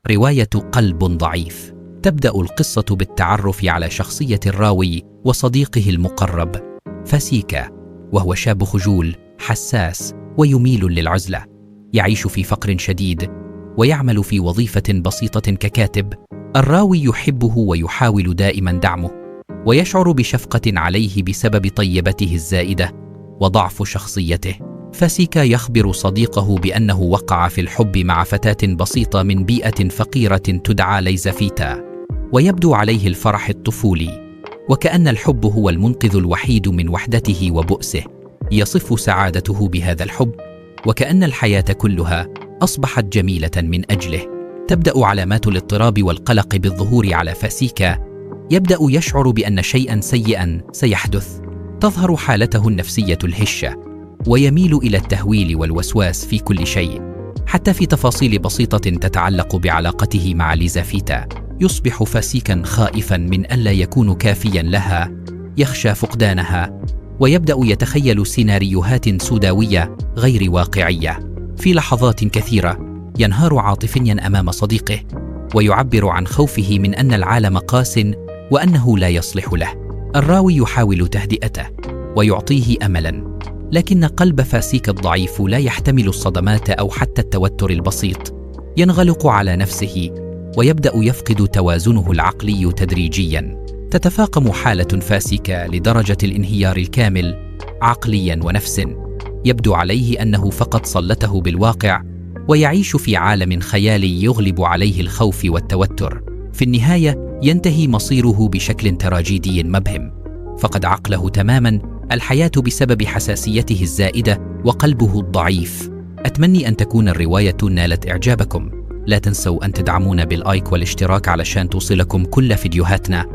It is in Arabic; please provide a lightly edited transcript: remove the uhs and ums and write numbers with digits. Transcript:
رواية قلب ضعيف. تبدأ القصة بالتعرف على شخصية الراوي وصديقه المقرب فاسيكا، وهو شاب خجول حساس ويميل للعزلة. يعيش في فقر شديد ويعمل في وظيفة بسيطة ككاتب. الراوي يحبه ويحاول دائما دعمه، ويشعر بشفقة عليه بسبب طيبته الزائدة وضعف شخصيته. فاسيكا يخبر صديقه بأنه وقع في الحب مع فتاة بسيطة من بيئة فقيرة تدعى ليزافيتا، ويبدو عليه الفرح الطفولي، وكأن الحب هو المنقذ الوحيد من وحدته وبؤسه. يصف سعادته بهذا الحب، وكأن الحياة كلها أصبحت جميلة من أجله. تبدأ علامات الاضطراب والقلق بالظهور على فاسيكا. يبدأ يشعر بأن شيئا سيئا سيحدث. تظهر حالته النفسية الهشة، ويميل إلى التهويل والوسواس في كل شيء، حتى في تفاصيل بسيطة تتعلق بعلاقته مع ليزافيتا. يصبح فاسيكا خائفا من ألا يكون كافيا لها، يخشى فقدانها، ويبدأ يتخيل سيناريوهات سوداوية غير واقعية. في لحظات كثيرة ينهار عاطفيا أمام صديقه، ويعبر عن خوفه من أن العالم قاس وأنه لا يصلح له. الراوي يحاول تهدئته ويعطيه أملا، لكن قلب فاسيكا الضعيف لا يحتمل الصدمات أو حتى التوتر البسيط. ينغلق على نفسه ويبدأ يفقد توازنه العقلي تدريجيا. تتفاقم حالة فاسيكا لدرجة الانهيار الكامل عقليا ونفس. يبدو عليه أنه فقد صلته بالواقع، ويعيش في عالم خيالي يغلب عليه الخوف والتوتر. في النهاية ينتهي مصيره بشكل تراجيدي مبهم. فقد عقله تماما الحياة بسبب حساسيته الزائدة وقلبه الضعيف. أتمنى أن تكون الرواية نالت إعجابكم. لا تنسوا أن تدعمونا باللايك والاشتراك علشان توصلكم كل فيديوهاتنا.